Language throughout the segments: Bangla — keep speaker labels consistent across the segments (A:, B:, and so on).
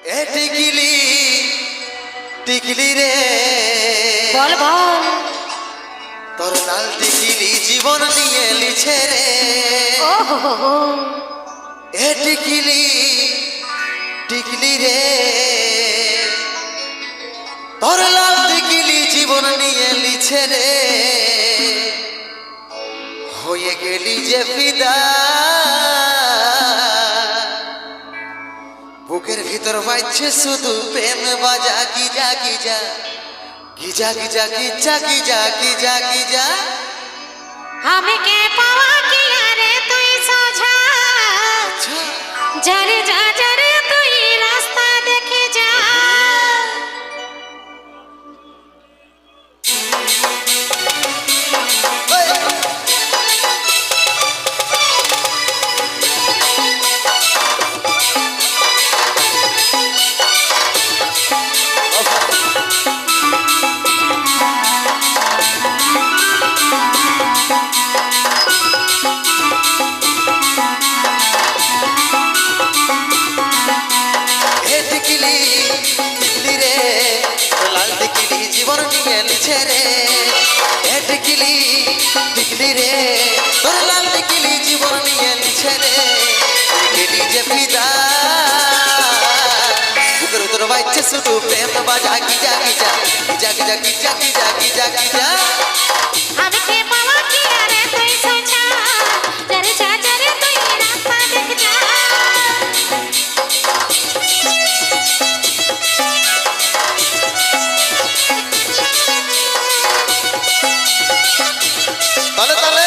A: এ টিকলি টিকলি রে
B: বল বল
A: তোর লাল টিকলি জীবন নিয়ে লিছে রে
B: ও হো হো হো।
A: এ টিকলি টিকলি রে তোর লাল টিকলি জীবন নিয়ে লিছে রে হয়ে গেলি যে ফিদা বুকের ভিতর বাজছে শুধু প্রেম বাজা Giza Giza Giza Giza Giza Giza Giza Giza
B: আমি কে পাওয়া কি রে তুই সোঝা যারে যা যারে তুই রাস্তা দেখে যা
A: জীবন নিয়ে লিছে রে এ টিকলি টিকলি রে তোর লাল টিকলি জীবন নিয়ে লিছে রে গেলি যে ফিদা বুকের ভিতর বাজছে শুধু প্রেম বাজা Giza Giza Giza Giza Giza Giza Giza Giza
B: আমি কে পাওয়া কি রে তুই সোঝা যারে যা যারে তুই রাস্তা দেখে যা
A: তালে তালে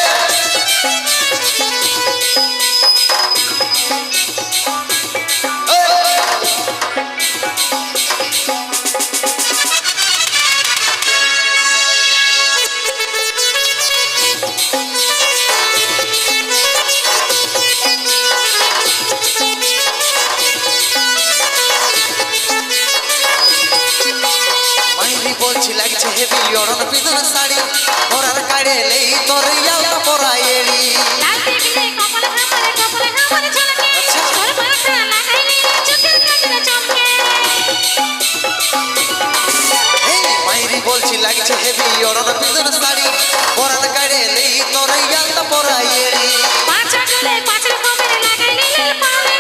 A: বলছি লাগছে হেভি অরণ পিদর শাড়ি পরার কাড়ে লেই তোর ইয়ালটা পরায়েড়ি
B: লাল টিকলি কপালে হামারে ঝলকে তোর মাথা লাগাইলি চোখের কাজরে চমকে
A: এই মাইরি বলছি লাগছে হেভি অরণ পিদর শাড়ি পরার কাড়ে লেই তোর ইয়ালটা পরায়েড়ি
B: পাঁচা গলে পাঁচের কমরে লাগাইলি লাল পালে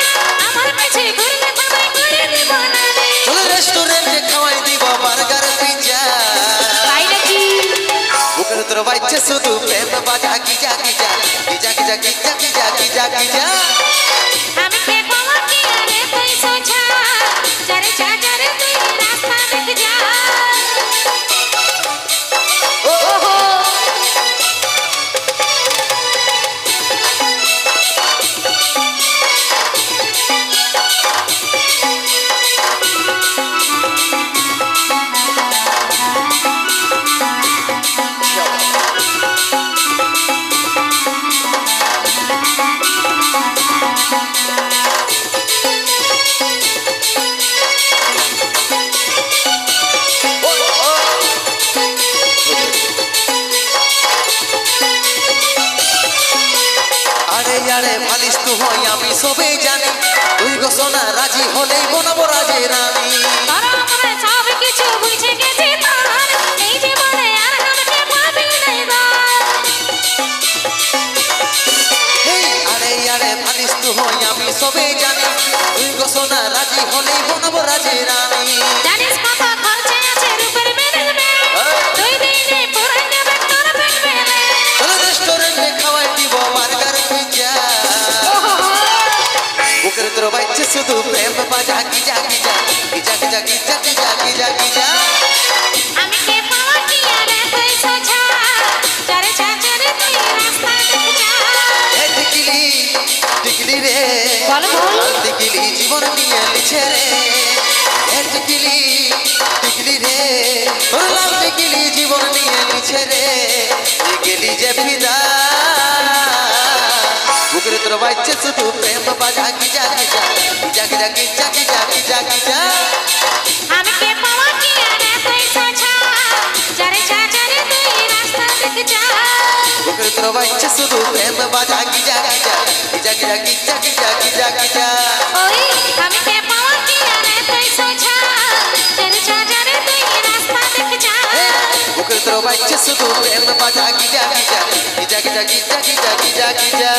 B: আমার কাছে ঘুরলে তোমায় করে দিব না রে
A: চলে রেস্টুরেন্টে খাওয়াই দিব বার্গার পিজ্জা
B: তাই নাকি
A: বুকের তোর বাজছে শুধু প্রেম বাজা Giza Giza Giza Giza Giza Giza Giza Giza
B: আমি কে পাওয়া কি রে তুই সোঝা যারে যা যারে তুই রাস্তা দেখে যা
A: ও
B: ওহো
A: আরে ভালিস তু হই আমি সবে জানি তুই গো সোনা রাজি হলেই বনাবো রাজে রানী
B: তারা আমরা সব কিছু বুঝে গেছি তার এই জীবনে আর আমাকে পাবি নাই
A: আরে ভালিস তু হই আমি সবে জানি তুই গো সোনা রাজি হলেই বনাবো রাজে রানী
B: জানিস কত খরচে আছে রূপের ম্যানেজমেন্ট তুই দিনে পুরাই নেবে তোর পেট মেলে
A: চলো রেস্টুরেন্টে খাওয়াই দিব বার্গার পিজ্জা বুকের তোর বাজছে শুধু প্রেম বাজা Giza Giza Giza Giza Giza Giza Giza Giza
B: আমি কে পাওয়া কি রে তুই সোঝা যারে যা যারে তুই রাস্তা দেখে যা
A: এ টিকলি টিকলি রে
B: বল বল
A: লাল টিকলি জীবন নিয়ে লিছে রে এ টিকলি টিকলি রে তোর লাল টিকলি জীবন নিয়ে লিছে রে গেলি যে ফিদা বুকের তোর বাজছে শুধু প্রেম বাজা Giza Giza Giza Giza Giza Giza Giza Giza
B: আমি কে পাওয়া কি রে তুই সোঝা যারে যা যারে তুই রাস্তা দেখে যা
A: বুকের তোর বাজছে শুধু প্রেম বাজা Giza Giza Giza Giza Giza Giza Giza Giza
B: ওই আমি কে পাওয়া কি রে তুই
A: বাজছে শুধু প্রেম বাজা Giza Giza Giza Giza Giza Giza Giza Giza